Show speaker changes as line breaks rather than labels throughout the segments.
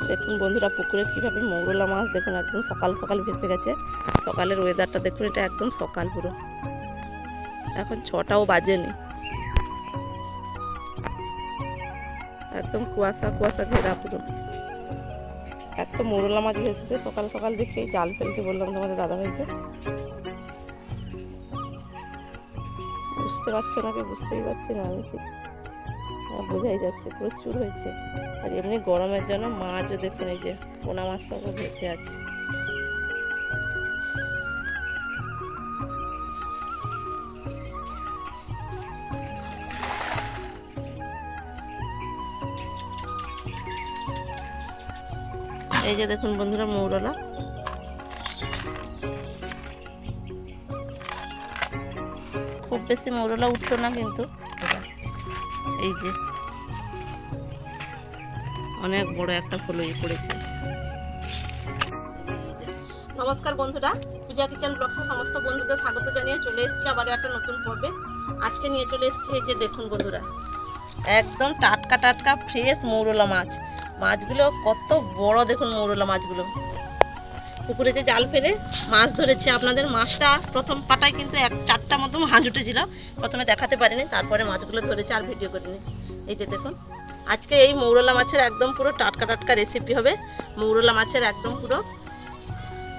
দেখুন বন্ধুরা, পুকুরে কীভাবে মৌরলা মাছ দেখুন একদম সকাল সকাল ভেসে গেছে। সকালের ওয়েদারটা দেখুন, এটা একদম সকাল পুরো, এখন 6টাও বাজেনি, একদম কুয়াশা কুয়াশা ঘেরা পুরো। এত মৌরলা মাছ ভেসেছে সকাল সকাল, দেখে জাল ফেলতে বললাম তোমাদের দাদা ভাইকে। বুঝতে পারছো না, বুঝতেই পারছি না আমি, বোঝাই যাচ্ছে প্রচুর হয়েছে। আর এমনি গরমের জন্য মাছও দেখুন, এই যে পোনা মাছ সব ভেসে আছে। এই যে দেখুন বন্ধুরা মৌরলা, খুব বেশি মৌরলা উঠলো না, কিন্তু এই যে অনেক বড় একটা ফলই পড়েছে। নমস্কার বন্ধুরা, পূজা কিচেন ব্লগসে সমস্ত বন্ধুদের স্বাগত জানিয়ে চলে এসেছি আবারও একটা নতুন পর্বে। আজকে নিয়ে চলে এসেছি এই যে দেখুন বন্ধুরা, একদম টাটকা টাটকা ফ্রেশ মৌরলা মাছ। মাছগুলো কত বড় দেখুন, মৌরলা মাছগুলো। পুকুরে যে জাল ফেলে মাছ ধরেছে আপনাদের, মাছটা প্রথম পাটায় কিন্তু 4টা মতো মাছ উঠেছিল, প্রথমে দেখাতে পারিনি, তারপরে মাছগুলো ধরেছে আর ভিডিও করিনি। এই যে দেখুন, আজকে এই মৌরলা মাছের একদম পুরো টাটকা টাটকা রেসিপি হবে। মৌরলা মাছের একদম পুরো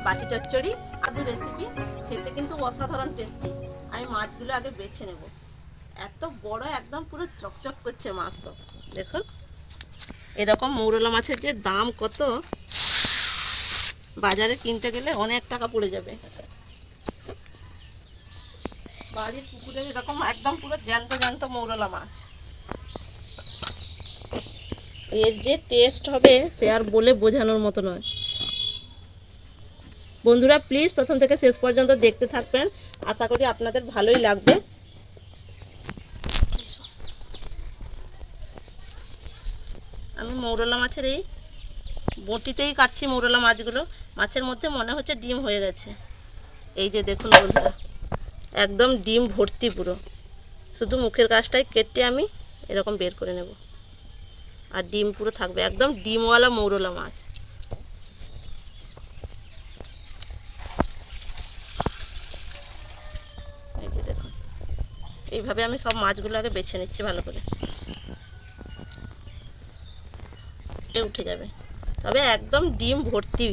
বাটি চচ্চড়ি আদু রেসিপি, খেতে কিন্তু অসাধারণ টেস্টি। আমি মাছগুলো আগে বেছে নেব। এত বড় একদম পুরো চকচক করছে মাছ সব দেখুন। এরকম মৌরলা মাছের যে দাম কত, বাজারে কিনতে গেলে অনেক টাকা পড়ে যাবে। বাড়ির পুকুরে এরকম একদম পুরো জ্যান্ত জ্যান্ত মৌরলা মাছ, এর যে টেস্ট হবে সে আর বলে বোঝানোর মতো নয়। বন্ধুরা প্লিজ প্রথম থেকে শেষ পর্যন্ত দেখতে থাকবেন, আশা করি আপনাদের ভালোই লাগবে। আমি মৌরলা মাছের এই বটিতেই কাটছি মৌরলা মাছগুলো। মাছের মধ্যে মনে হচ্ছে ডিম হয়ে গেছে। এই যে দেখুন বন্ধুরা, একদম ডিম ভর্তি পুরো, শুধু মুখের কাছটাই কেটে আমি এরকম বের করে নেব, আর ডিম পুরো থাকবে, একদম ডিমওয়ালা মৌরলা মাছ। এই যে দেখুন, এইভাবে আমি সব মাছগুলো আগে বেছে নিচ্ছি ভালো করে, উঠে যাবে, তবে একদম ডিম ভর্তি।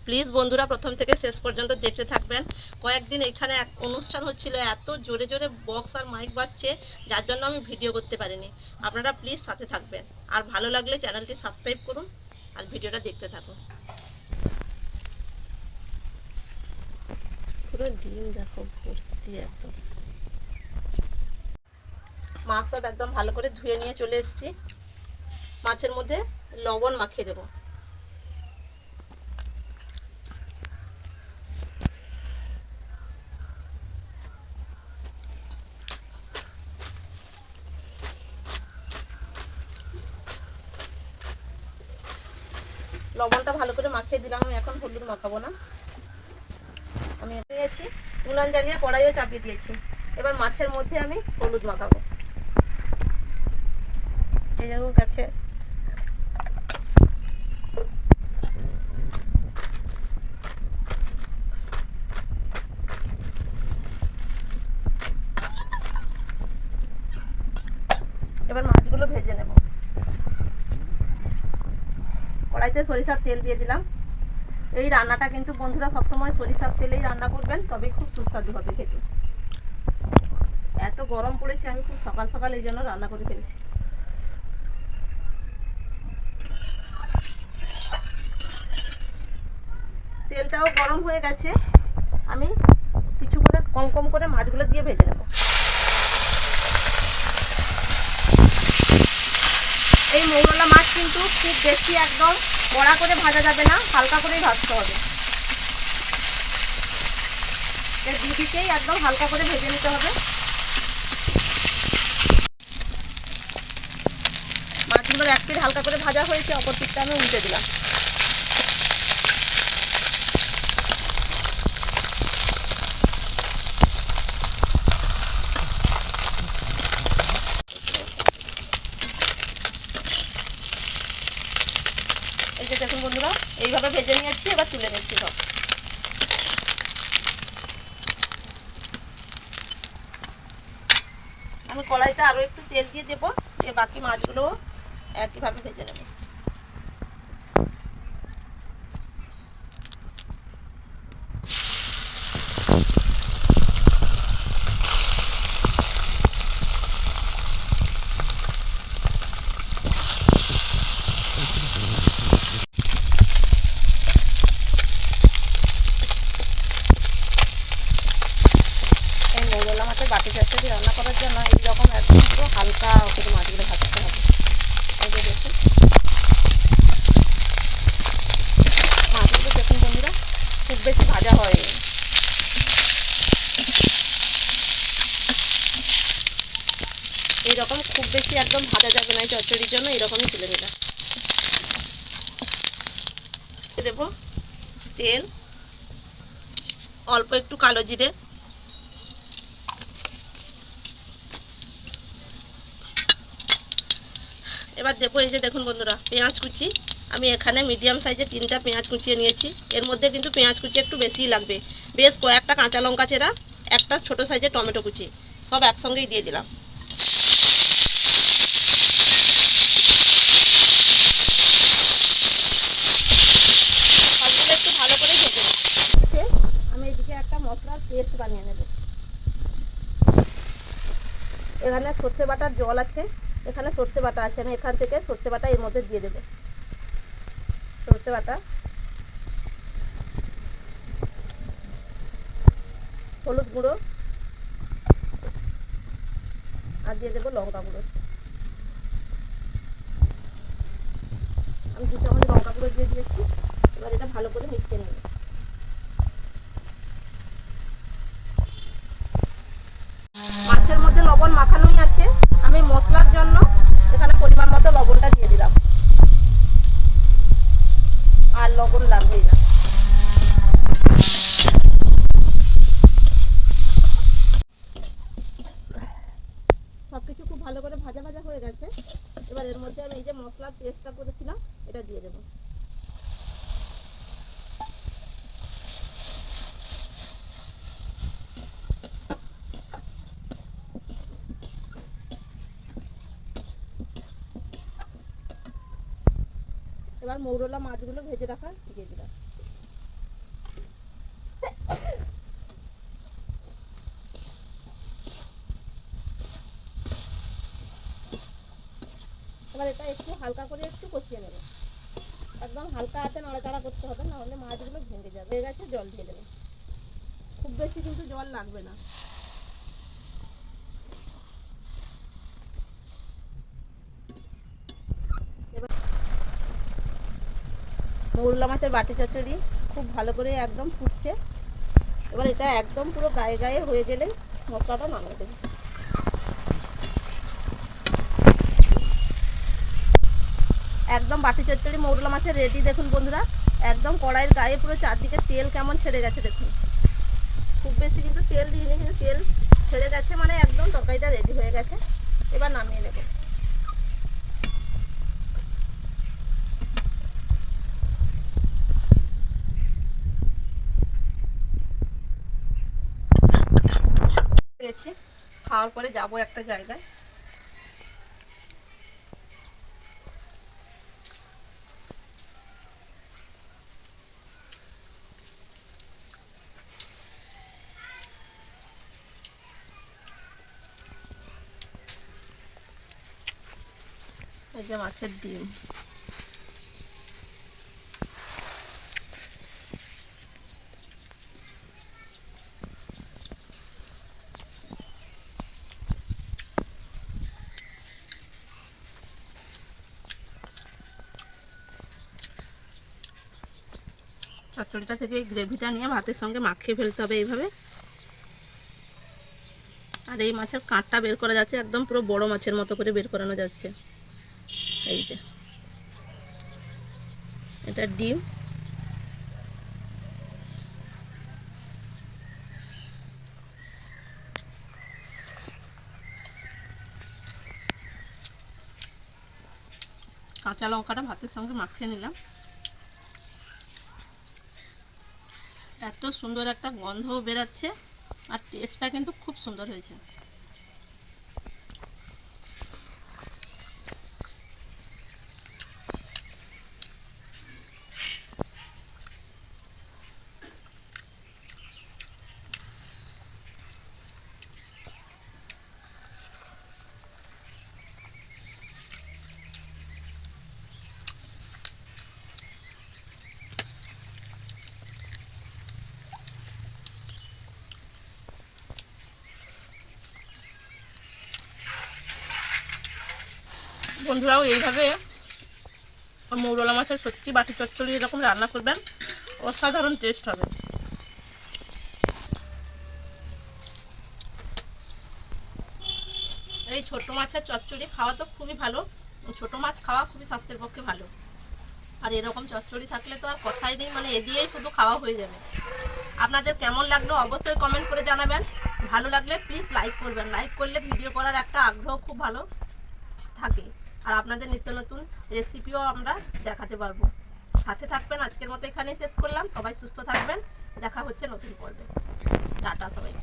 প্লিজ বন্ধুরা প্রথম থেকে শেষ পর্যন্ত দেখতে থাকবেন। কয়েকদিন এখানে এক অনুষ্ঠান হচ্ছিল, এত জোরে জোরে বক্স আর মাইক বাজছে, যার জন্য আমি ভিডিও করতে পারিনি। আপনারা প্লিজ সাথে থাকবেন, আর ভালো লাগলে চ্যানেলটি সাবস্ক্রাইব করুন আর ভিডিওটা দেখতে থাকুন। পুরো ডিম দেখো ভর্তি একদম। মাছ সব একদম ভালো করে ধুয়ে নিয়ে চলে এসেছি। মাছের মধ্যে লবণ মাখিয়ে দেবো। লবণটা ভালো করে মাখিয়ে দিলাম, আমি এখন হলুদ মাখাবো না। আমি নিয়েছি উনান জ্বালিয়ে কড়াইও চাপিয়ে দিয়েছি। এবার মাছের মধ্যে আমি হলুদ মাখাবো। এই যেমন কাছে এবার মাছগুলো ভেজে নেব। কড়াইতে সরিষার তেল দিয়ে দিলাম। এই রান্নাটা কিন্তু বন্ধুরা সবসময় সরিষার তেলেই রান্না করবেন, তবে খুব সুস্বাদু হবে খেতে। এত গরম পড়েছে, আমি খুব সকাল সকাল এই জন্য রান্না করে ফেলছি। তেলটাও গরম হয়ে গেছে, আমি কিছু করে কম কম করে মাছগুলো দিয়ে ভেজে নেব। এই মৌরলা মাছ কিন্তু খুব বেশি একদম বড়া করে ভাজা যাবে না, হালকা করেই ভাজতে হবে। এর দুদিকেই একদম হালকা করে ভেজে নিতে হবে। মাছগুলোর এক পিঠ হালকা করে ভাজা হয়েছে, অপর পিঠটা আমি উল্টে দিলাম। এই যে দেখুন বন্ধুরা, এইভাবে ভেজে নিয়েছি, এবার তুলে নিচ্ছি সব। আমি কড়াইতে আরও একটু তেল দিয়ে দেবো, দিয়ে বাকি মাছগুলো একইভাবে ভেজে নেব। এই মৌরলা মাছের বাটি চচ্চড়ি রান্না করার জন্য এইরকম একদম পুরো হালকা করে মাছগুলো ভাজতে হবে। এই যে দেখুন মাছগুলো, দেখুন বন্ধুরা, খুব বেশি ভাজা হয়নি। এইরকম খুব বেশি একদম ভাজা যাবে না এই চচ্চড়ির জন্য, এইরকমই তুলে নিলাম। দেবো তেল, অল্প একটু কালো জিরে, এবার দেবো এই যে দেখুন বন্ধুরা পেঁয়াজ কুচি। আমি এখানে মিডিয়াম সাইজে 3টা পেঁয়াজ কুচিয়ে নিয়েছি। এর মধ্যে কিন্তু পেঁয়াজ কুচি একটু বেশিই লাগবে। বেশ কয়েকটা কাঁচা লঙ্কা চেরা, একটা ছোট সাইজের টমেটো কুচি, সব একসঙ্গেই দিয়ে দিলাম। সবগুলো একটু ভালো করে ভেজে নেব। আমি এদিকে একটা মশলার পেস্ট বানিয়ে নেব। এখানে সর্ষে বাটার জল আছে, এখানে সর্ষে বাটা আছে, আমি এখান থেকে সর্ষে বাটা এর মধ্যে দিয়ে দেবো। সর্ষে বাটা, হলুদ গুঁড়ো, আর দিয়ে দেবো লঙ্কা গুঁড়ো। আমি 2 চামচ লঙ্কা গুঁড়ো দিয়ে দিয়েছি। এবার এটা ভালো করে মিশিয়ে নেব। মাছের মধ্যে লবণ মাখানোই আছে, আমি মশলার জন্য এখানে পরিমাণ মতো লবণটা দিয়ে দিলাম, আর লবণ লাগবেই না। সবকিছু খুব ভালো করে ভাজা ভাজা হয়ে গেছে। এবার এর মধ্যে আমি এই যে মশলার পেস্টটা করেছিলাম এটা দিয়ে দেবো। এবার মৌরলা মাছগুলো ভেজে রাখা দিয়ে দিলাম। এবার এটা একটু হালকা করে একটু কষিয়ে নেব। একদম হালকা হাতে নাড়াচাড়া করতে হবে, না হলে মাছগুলো ভেঙে যাবে। হয়ে গেছে, জল দিয়ে দেবে। খুব বেশি কিন্তু জল লাগবে না। এবার মৌরলা মাছের বাটি চচ্চড়ি খুব ভালো করে একদম ফুটছে। এবার এটা একদম পুরো গায়ে গায়ে হয়ে গেলে মশলাটা নামিয়ে দেবে। একদম বাটি চচ্চড়ি মৌরলা মাছের রেডি। দেখুন বন্ধুরা, একদম কড়াইয়ের গায়ে পুরো চারদিকে তেল কেমন ছেড়ে গেছে দেখুন। খুব বেশি কিন্তু তেল দিইনি, কিন্তু তেল ছেড়ে গেছে মানে একদম তরকারিটা রেডি হয়ে গেছে। এবার নামিয়ে নেব। গেছি, খাওয়ার পরে যাব একটা জায়গায়। এই যে মাছের ডিম, চচ্চড়িটা থেকে এই গ্রেভিটা নিয়ে ভাতের সঙ্গে মাখিয়ে ফেলতে হবে এইভাবে। আর এই মাছের কাঁটটা বের করা যাচ্ছে, একদম পুরো বড় মাছের মতো করে বের করানো যাচ্ছে। এই যে এটা ডিম, কাঁচা লঙ্কাটা ভাতের সঙ্গে মাখিয়ে নিলাম। এত সুন্দর একটা গন্ধ বেরাচ্ছে আর টেস্টটা কিন্তু খুব সুন্দর হয়েছে। বন্ধুরাও এইভাবে মৌরলা মাছের সত্যি বাটি চচ্চড়ি এরকম রান্না করবেন, অসাধারণ টেস্ট হবে। এই ছোট মাছের চচ্চড়ি খাওয়া তো খুবই ভালো, ছোট মাছ খাওয়া খুবই স্বাস্থ্যের পক্ষে ভালো। আর এরকম চচ্চড়ি থাকলে তো আর কথাই নেই, মানে এ দিয়েই শুধু খাওয়া হয়ে যাবে। আপনাদের কেমন লাগলো অবশ্যই কমেন্ট করে জানাবেন। ভালো লাগলে প্লিজ লাইক করবেন, লাইক করলে ভিডিও করার একটা আগ্রহ খুব ভালো থাকে, আর আপনাদের নিত্য নতুন রেসিপিও আমরা দেখাতে পারবো। সাথে থাকবেন। আজকের মতো এখানেই শেষ করলাম। সবাই সুস্থ থাকবেন, দেখা হচ্ছে নতুন পর্বে। টাটা সবাই।